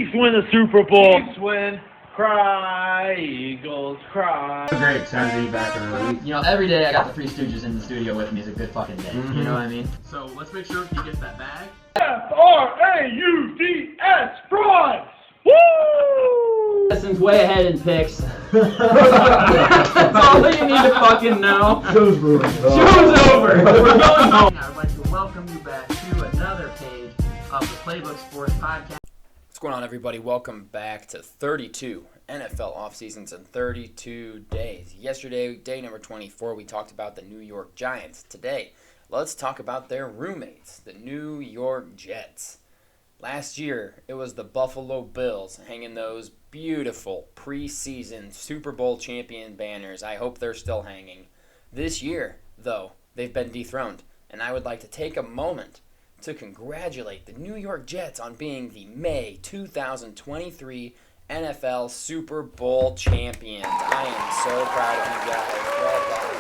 Chiefs win the Super Bowl. Chiefs win. Cry, Eagles, cry. Great, excited to be back in the league. You know, every day I got the Three Stooges in the studio with me is a good fucking day. Mm-hmm. You know what I mean? So let's make sure he gets that bag. F-R-A-U-D-S, fries! Woo! Justin's way ahead in picks. That's all that you need to fucking know. Show's over. Show's over. We're going home. I would like to welcome you back to another page of the Playbook Sports Podcast. What's going on, everybody? Welcome back to 32 NFL offseasons in 32 days. Yesterday, day number 24, we talked about the New York Giants. Today, let's talk about their roommates, the New York Jets. Last year, it was the Buffalo Bills hanging those beautiful preseason Super Bowl champion banners. I hope they're still hanging. This year, though, they've been dethroned, and I would like to take a moment to congratulate the New York Jets on being the May 2023 NFL Super Bowl champions. I am so proud of you guys. Well done.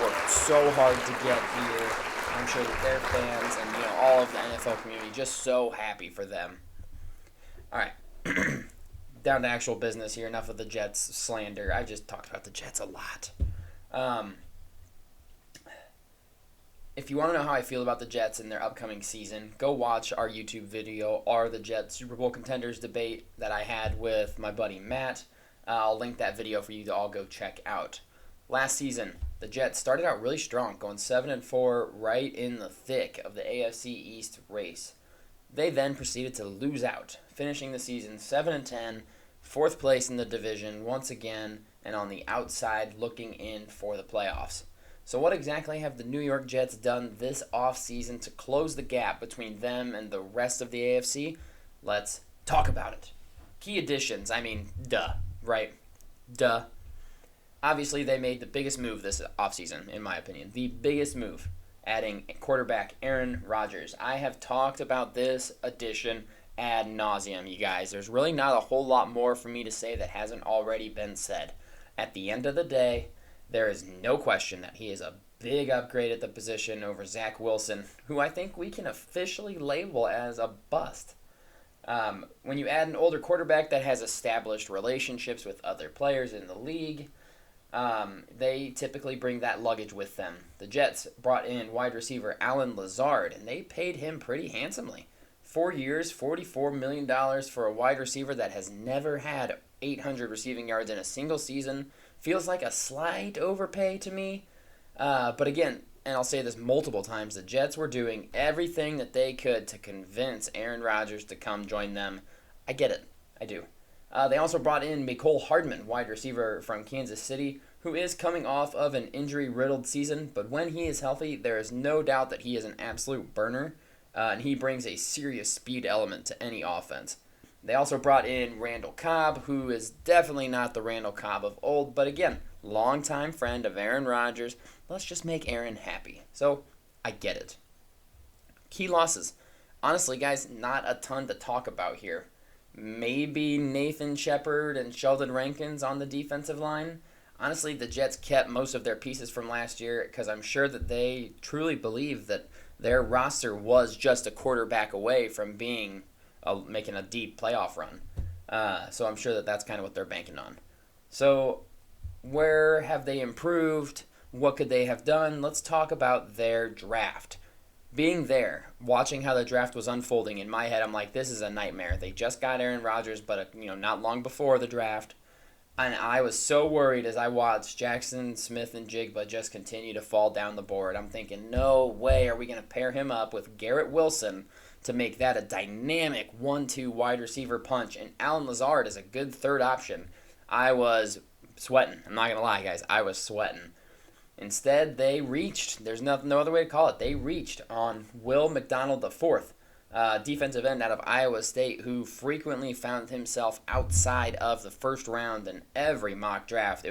Worked so hard to get here. I'm sure that their fans and all of the NFL community just so happy for them. All right, down to actual business here. Enough of the Jets slander. I just talked about the Jets a lot. If you want to know how I feel about the Jets in their upcoming season, go watch our YouTube video, Are the Jets Super Bowl Contenders debate that I had with my buddy Matt. I'll link that video for you to all go check out. Last season, the Jets started out really strong, going 7-4 right in the thick of the AFC East race. They then proceeded to lose out, finishing the season 7-10, fourth place in the division once again, and on the outside looking in for the playoffs. So what exactly have the New York Jets done this offseason to close the gap between them and the rest of the AFC? Let's talk about it. Key additions, duh, right? Duh. Obviously, they made the biggest move this offseason, in my opinion. The biggest move, adding quarterback Aaron Rodgers. I have talked about this addition ad nauseum, you guys. There's really not a whole lot more for me to say that hasn't already been said. At the end of the day, there is no question that he is a big upgrade at the position over Zach Wilson, who I think we can officially label as a bust. When you add an older quarterback that has established relationships with other players in the league, they typically bring that luggage with them. The Jets brought in wide receiver Allen Lazard, and they paid him pretty handsomely. 4 years, $44 million for a wide receiver that has never had 800 receiving yards in a single season. Feels like a slight overpay to me. But again, and I'll say this multiple times, the Jets were doing everything that they could to convince Aaron Rodgers to come join them. I get it. I do. They also brought in Mecole Hardman, wide receiver from Kansas City, who is coming off of an injury-riddled season, but when he is healthy, there is no doubt that he is an absolute burner, and he brings a serious speed element to any offense. They also brought in Randall Cobb, who is definitely not the Randall Cobb of old, but again, longtime friend of Aaron Rodgers. Let's just make Aaron happy. So, I get it. Key losses. Honestly, guys, not a ton to talk about here. Maybe Nathan Shepard and Sheldon Rankins on the defensive line. Honestly, the Jets kept most of their pieces from last year because I'm sure that they truly believe that their roster was just a quarterback away from being making a deep playoff run. So I'm sure that that's kind of what they're banking on. So where have they improved? What could they have done? Let's talk about their draft. Being there, watching how the draft was unfolding, in my head, I'm like, this is a nightmare. They just got Aaron Rodgers, but not long before the draft. And I was so worried as I watched Jackson Smith and Jigba just continue to fall down the board. I'm thinking, no way are we going to pair him up with Garrett Wilson to make that a dynamic 1-2 wide receiver punch. And Allen Lazard is a good third option. I was sweating. I'm not going to lie, guys. I was sweating. Instead, they reached. There's no other way to call it. They reached on Will McDonald IV, defensive end out of Iowa State, who frequently found himself outside of the first round in every mock draft.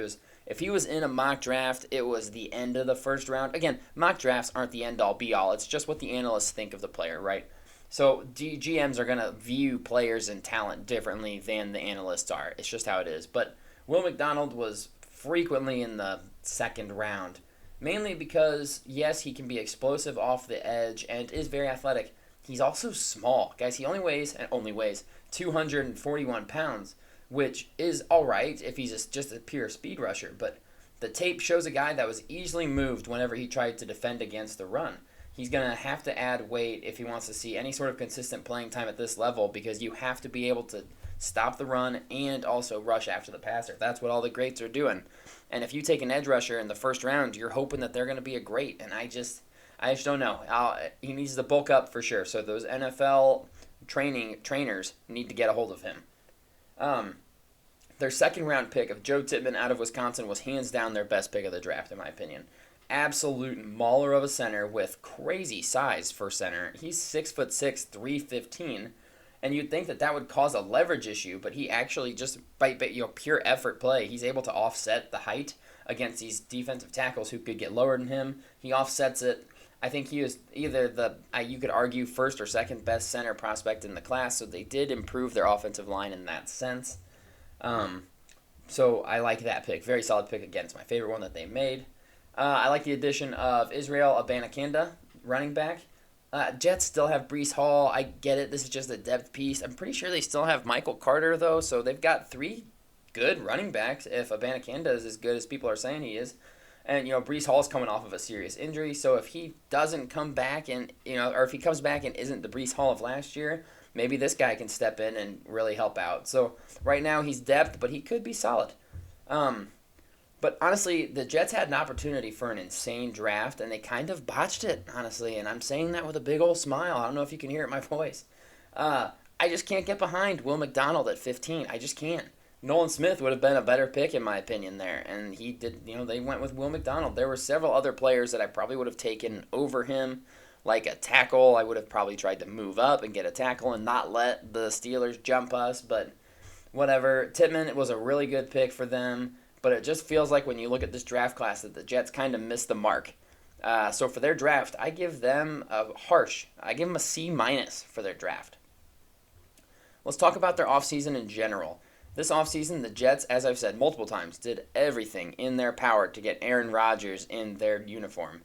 If he was in a mock draft, it was the end of the first round. Again, mock drafts aren't the end-all, be-all. It's just what the analysts think of the player, right? So GMs are going to view players and talent differently than the analysts are. It's just how it is. But Will McDonald was frequently in the second round, mainly because, yes, he can be explosive off the edge and is very athletic. he's also small. Guys, he only weighs 241 pounds, which is all right if he's just a pure speed rusher. But the tape shows a guy that was easily moved whenever he tried to defend against the run. He's going to have to add weight if he wants to see any sort of consistent playing time at this level, because you have to be able to stop the run and also rush after the passer. That's what all the greats are doing. And if you take an edge rusher in the first round, you're hoping that they're going to be a great. And I just don't know. He needs to bulk up for sure. So those NFL trainers need to get a hold of him. Their second round pick of Joe Tippmann out of Wisconsin was hands down their best pick of the draft, in my opinion. Absolute mauler of a center with crazy size for center. He's 6'6", 315, and you'd think that would cause a leverage issue, but he actually just by pure effort play, he's able to offset the height against these defensive tackles who could get lower than him. He offsets it. I think he was either you could argue first or second best center prospect in the class, so they did improve their offensive line in that sense. So I like that pick. Very solid pick. Again, it's my favorite one that they made. I like the addition of Israel Abanikanda, running back. Jets still have Breece Hall. I get it. This is just a depth piece. I'm pretty sure they still have Michael Carter, though, so they've got 3 good running backs if Abanikanda is as good as people are saying he is. And, Breece Hall's coming off of a serious injury, so if he doesn't come back and, or if he comes back and isn't the Breece Hall of last year, maybe this guy can step in and really help out. So right now he's depth, but he could be solid. But honestly, the Jets had an opportunity for an insane draft, and they kind of botched it, honestly. And I'm saying that with a big old smile. I don't know if you can hear it in my voice. I just can't get behind Will McDonald at 15. I just can't. Nolan Smith would have been a better pick, in my opinion, there. And he did, they went with Will McDonald. There were several other players that I probably would have taken over him. Like a tackle, I would have probably tried to move up and get a tackle and not let the Steelers jump us. But whatever. Tippmann was a really good pick for them. But it just feels like when you look at this draft class that the Jets kind of missed the mark. So for their draft, I give them I give them a C- for their draft. Let's talk about their offseason in general. This offseason, the Jets, as I've said multiple times, did everything in their power to get Aaron Rodgers in their uniform.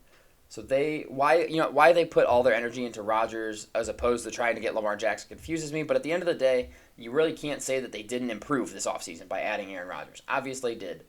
So why they put all their energy into Rodgers as opposed to trying to get Lamar Jackson confuses me. But at the end of the day, you really can't say that they didn't improve this offseason by adding Aaron Rodgers. Obviously did.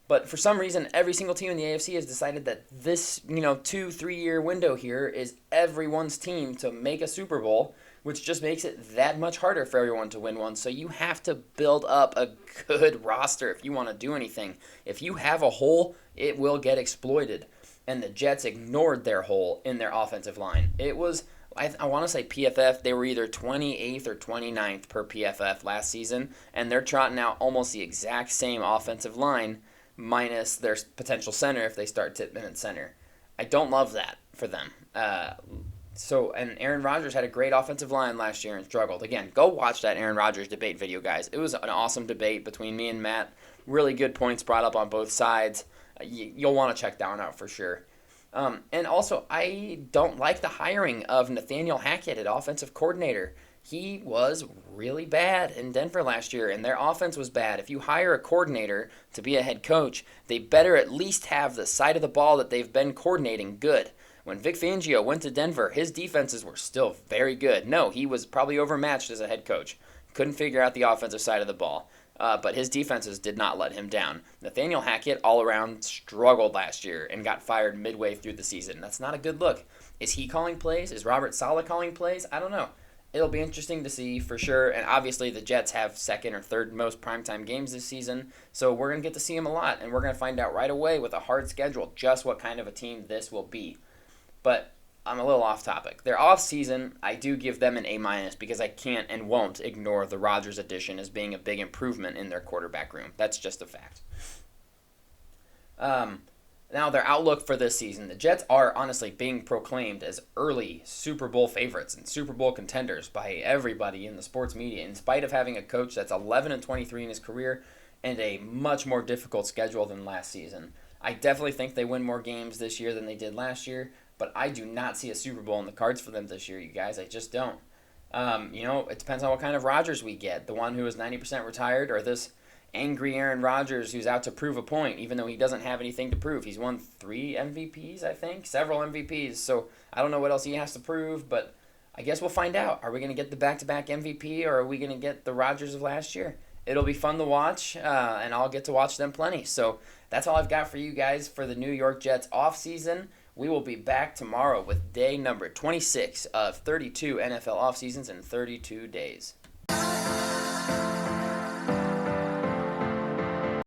But for some reason, every single team in the AFC has decided that this 2-3 year window here is everyone's team to make a Super Bowl, which just makes it that much harder for everyone to win one. So you have to build up a good roster if you want to do anything. If you have a hole, it will get exploited. And the Jets ignored their hole in their offensive line. It was, I want to say PFF, they were either 28th or 29th per PFF last season, and they're trotting out almost the exact same offensive line minus their potential center if they start Tippmann at center. I don't love that for them. And Aaron Rodgers had a great offensive line last year and struggled. Again, go watch that Aaron Rodgers debate video, guys. It was an awesome debate between me and Matt. Really good points brought up on both sides. You'll want to check that one out for sure. And also, I don't like the hiring of Nathaniel Hackett at offensive coordinator. He was really bad in Denver last year, and their offense was bad. If you hire a coordinator to be a head coach, they better at least have the side of the ball that they've been coordinating good. When Vic Fangio went to Denver, his defenses were still very good. No, he was probably overmatched as a head coach. Couldn't figure out the offensive side of the ball. But his defenses did not let him down. Nathaniel Hackett all around struggled last year and got fired midway through the season. That's not a good look. Is he calling plays? Is Robert Saleh calling plays? I don't know. It'll be interesting to see for sure. And obviously the Jets have second or third most primetime games this season. So we're going to get to see them a lot. And we're going to find out right away with a hard schedule just what kind of a team this will be. But I'm a little off topic. Their offseason, I do give them an A- because I can't and won't ignore the Rodgers addition as being a big improvement in their quarterback room. That's just a fact. Now, their outlook for this season. The Jets are honestly being proclaimed as early Super Bowl favorites and Super Bowl contenders by everybody in the sports media, in spite of having a coach that's 11-23 in his career and a much more difficult schedule than last season. I definitely think they win more games this year than they did last year, but I do not see a Super Bowl in the cards for them this year, you guys. I just don't. It depends on what kind of Rodgers we get. The one who is 90% retired or this angry Aaron Rodgers who's out to prove a point, even though he doesn't have anything to prove. He's won 3 MVPs, I think, several MVPs. So I don't know what else he has to prove, but I guess we'll find out. Are we going to get the back-to-back MVP, or are we going to get the Rodgers of last year? It'll be fun to watch, and I'll get to watch them plenty. So that's all I've got for you guys for the New York Jets offseason. We will be back tomorrow with day number 26 of 32 NFL offseasons in 32 days.